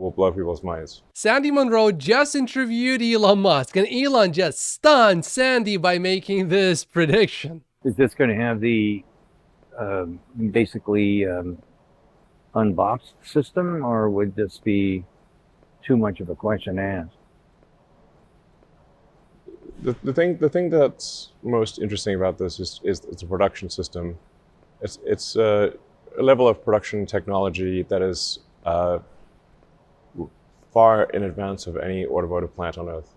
will blow people's minds. Sandy Munro just interviewed Elon Musk, and Elon just stunned Sandy by making this prediction. Is this going to have the basically unboxed system, or would this be too much of a question to ask? The thing that's most interesting about this is it's a production system. It's a level of production technology that is far in advance of any automotive plant on Earth.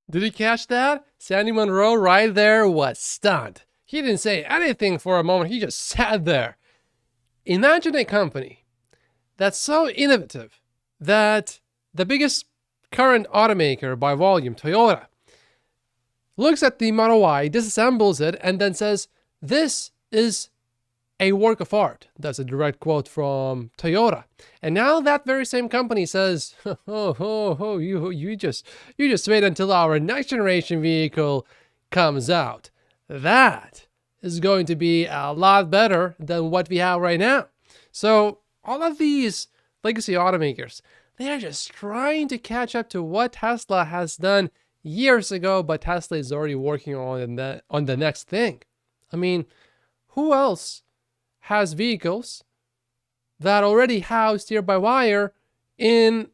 Did you catch that? Sandy Munro right there was stunned. He didn't say anything for a moment. He just sat there. Imagine a company that's so innovative that the biggest current automaker by volume, Toyota, looks at the Model Y, disassembles it, and then says, this is a work of art. That's a direct quote from Toyota. And now that very same company says, you just wait until our next generation vehicle comes out. That is going to be a lot better than what we have right now. So all of these legacy automakers, they are just trying to catch up to what Tesla has done years ago, but Tesla is already working on the next thing. I mean, who else has vehicles that already have steer-by-wire in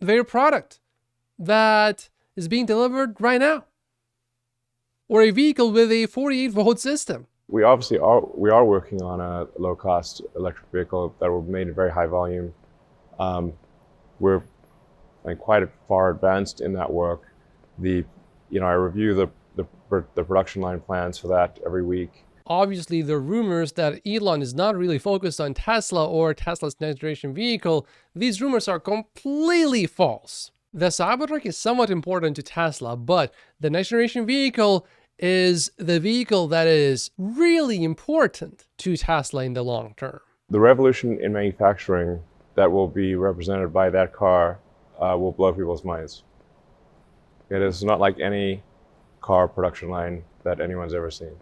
their product that is being delivered right now? Or a vehicle with a 48-volt system? We obviously are working on a low-cost electric vehicle that will be made in very high volume. We're quite far advanced in that work. I review the production line plans for that every week. Obviously, the rumors that Elon is not really focused on Tesla or Tesla's next generation vehicle, these rumors are completely false. The Cybertruck is somewhat important to Tesla, but the next generation vehicle is the vehicle that is really important to Tesla in the long term. The revolution in manufacturing that will be represented by that car will blow people's minds. It is not like any car production line that anyone's ever seen.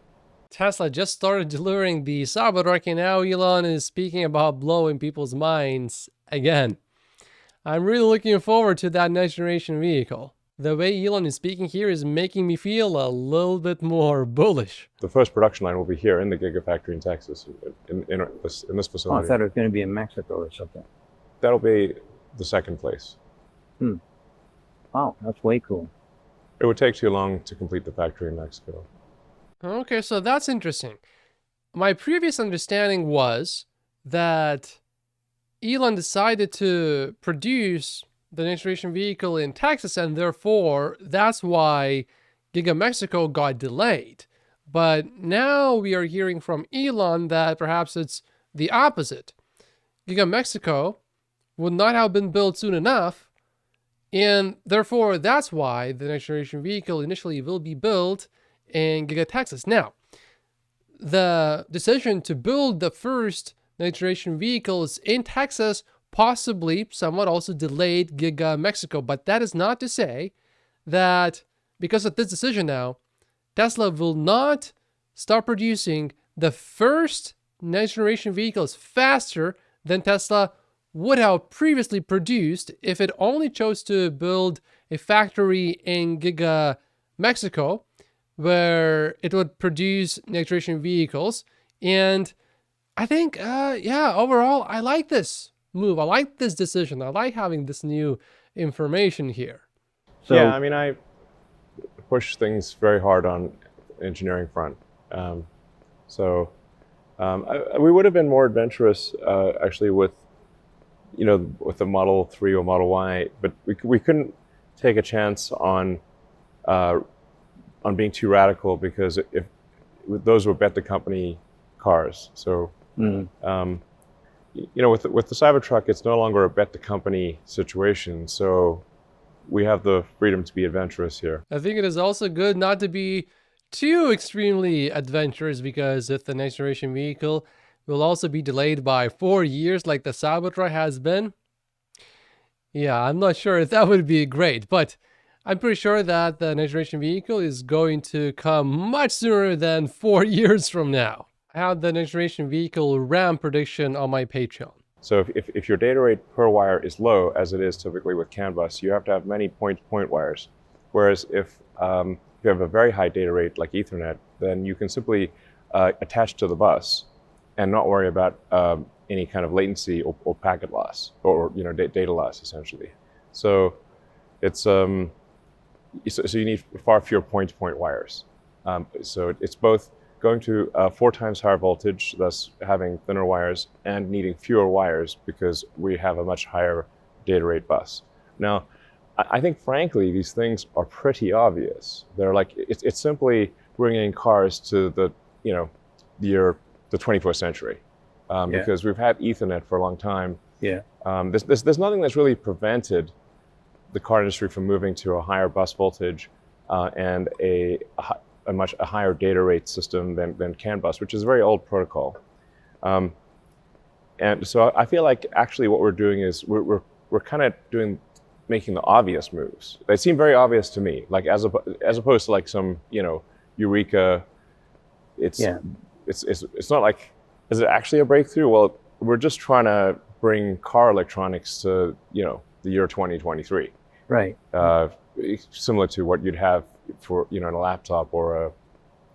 Tesla just started delivering the Cybertruck, and now Elon is speaking about blowing people's minds again. I'm really looking forward to that next generation vehicle. The way Elon is speaking here is making me feel a little bit more bullish. The first production line will be here in the Gigafactory in Texas, in this facility. I thought it was going to be in Mexico or something. That'll be the second place. Wow, that's way cool. It would take too long to complete the factory in Mexico. Okay, so that's interesting. My previous understanding was that Elon decided to produce the next generation vehicle in Texas, and therefore that's why Giga Mexico got delayed. But now we are hearing from Elon that perhaps it's the opposite. Giga Mexico would not have been built soon enough, and therefore that's why the next generation vehicle initially will be built in Giga Texas. Now, the decision to build the first next generation vehicles in Texas possibly somewhat also delayed Giga Mexico, but that is not to say that because of this decision now, Tesla will not start producing the first next generation vehicles faster than Tesla would have previously produced if it only chose to build a factory in Giga Mexico, where it would produce next generation vehicles. And I think, overall, I like this move. I like this decision. I like having this new information here. So, yeah, I mean, I push things very hard on engineering front. We would have been more adventurous, actually, with the Model 3 or Model Y, but we couldn't take a chance on being too radical, because if those were bet the company cars. So, with the Cybertruck, it's no longer a bet the company situation. So we have the freedom to be adventurous here. I think it is also good not to be too extremely adventurous, because if the next generation vehicle will also be delayed by 4 years like the Cybertruck has been, yeah, I'm not sure if that would be great, but I'm pretty sure that the next generation vehicle is going to come much sooner than 4 years from now. I have the next generation vehicle RAM prediction on my Patreon. So if your data rate per wire is low, as it is typically with CAN bus, you have to have many point-to-point wires. Whereas if you have a very high data rate like Ethernet, then you can simply attach to the bus and not worry about any kind of latency or packet loss or data loss essentially. So it's so you need far fewer point-to-point wires. So it's both going to 4 times higher voltage, thus having thinner wires, and needing fewer wires because we have a much higher data rate bus. Now, I think frankly these things are pretty obvious. They're like it's simply bringing cars to the the 21st century because we've had Ethernet for a long time. Yeah. There's nothing that's really prevented the car industry from moving to a higher bus voltage and a much higher data rate system than CAN bus, which is a very old protocol. And so I feel like actually what we're doing is we're kind of making the obvious moves. They seem very obvious to me, like as opposed to like some eureka. It's not like, is it actually a breakthrough? Well, we're just trying to bring car electronics to the year 2023. Right. Similar to what you'd have for in a laptop or a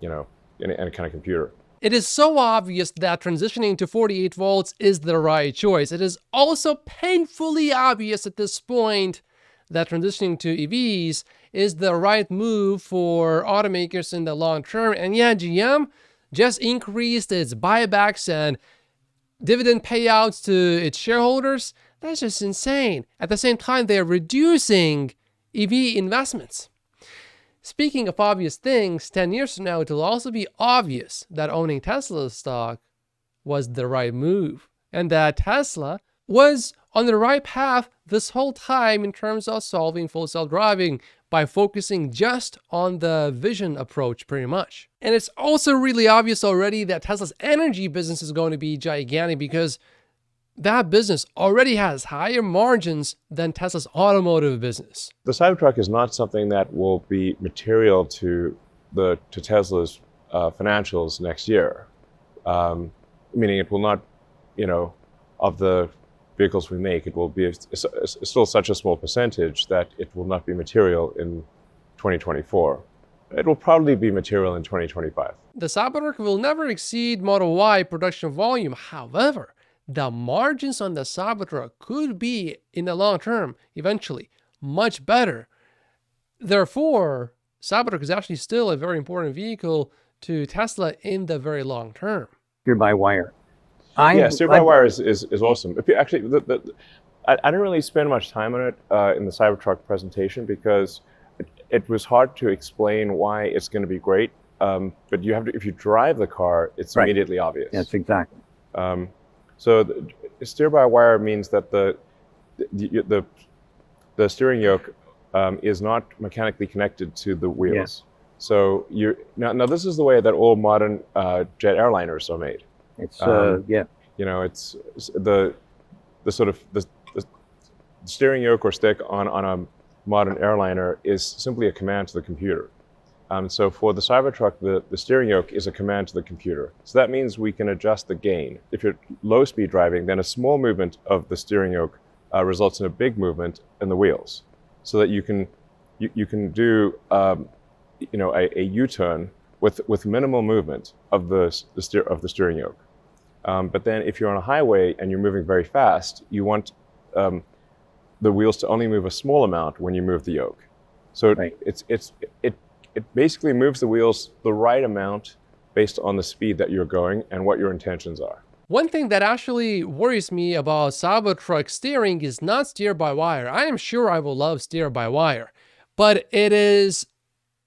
any kind of computer. It is so obvious that transitioning to 48 volts is the right choice. It is also painfully obvious at this point that transitioning to EVs is the right move for automakers in the long term. And yeah, GM just increased its buybacks and dividend payouts to its shareholders. That's just insane. At the same time, they're reducing EV investments. Speaking of obvious things, 10 years from now, it will also be obvious that owning Tesla stock was the right move and that Tesla was on the right path this whole time in terms of solving full self-driving by focusing just on the vision approach pretty much. And it's also really obvious already that Tesla's energy business is going to be gigantic because that business already has higher margins than Tesla's automotive business. The Cybertruck is not something that will be material to Tesla's financials next year. Meaning it will not, of the vehicles we make, it will be still such a small percentage that it will not be material in 2024. It will probably be material in 2025. The Cybertruck will never exceed Model Y production volume. However, the margins on the Cybertruck could be, in the long term, eventually, much better. Therefore, Cybertruck is actually still a very important vehicle to Tesla in the very long term. Steer-by-wire. Steer-by-wire is awesome. Actually, I didn't really spend much time on it in the Cybertruck presentation because it was hard to explain why it's going to be great. But you have to, if you drive the car, it's Right. immediately obvious. Yes, exactly. So steer-by-wire means that the steering yoke is not mechanically connected to the wheels. Yes. So now this is the way that all modern jet airliners are made. It's It's the sort of the steering yoke or stick on a modern airliner is simply a command to the computer. So for the Cybertruck, the steering yoke is a command to the computer. So that means we can adjust the gain. If you're low speed driving, then a small movement of the steering yoke results in a big movement in the wheels, so that you can do a U-turn with minimal movement of the steering yoke. But then if you're on a highway and you're moving very fast, you want the wheels to only move a small amount when you move the yoke. So Right. it basically moves the wheels the right amount based on the speed that you're going and what your intentions are. One thing that actually worries me about Cybertruck steering is not steer-by-wire. I am sure I will love steer-by-wire, but it is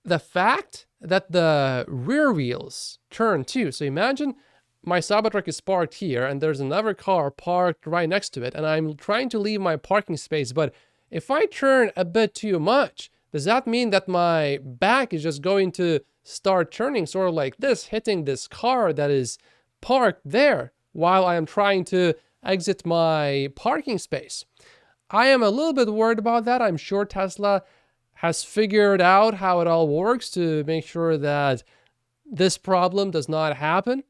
the fact that the rear wheels turn too. So imagine my Cybertruck is parked here and there's another car parked right next to it and I'm trying to leave my parking space, but if I turn a bit too much, does that mean that my back is just going to start turning sort of like this, hitting this car that is parked there while I am trying to exit my parking space? I am a little bit worried about that. I'm sure Tesla has figured out how it all works to make sure that this problem does not happen.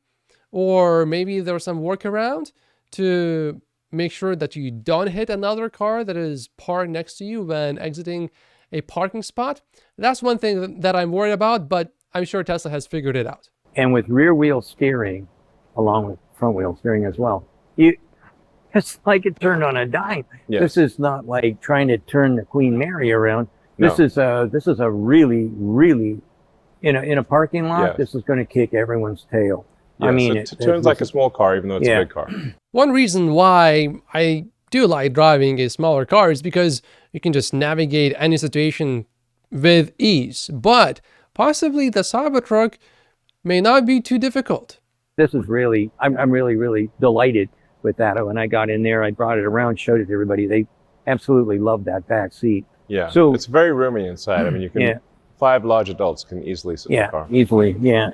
Or maybe there's some workaround to make sure that you don't hit another car that is parked next to you when exiting a parking spot. That's one thing that I'm worried about, but I'm sure Tesla has figured it out. And with rear wheel steering, along with front wheel steering as well, it's like it turned on a dime. Yes. This is not like trying to turn the Queen Mary around. No. This is a really, really, in a parking lot, Yes. this is going to kick everyone's tail. Yes, I mean, it turns like a small car, even though it's Yeah. a big car. One reason why I do like driving a smaller car is because you can just navigate any situation with ease. But possibly the Cybertruck may not be too difficult. This is really, I'm really, really delighted with that. When I got in there, I brought it around, showed it to everybody. They absolutely loved that back seat. Yeah, So- it's very roomy inside. I mean, you can Yeah. 5 large adults can easily sit in the Yeah, car. easily. Yeah.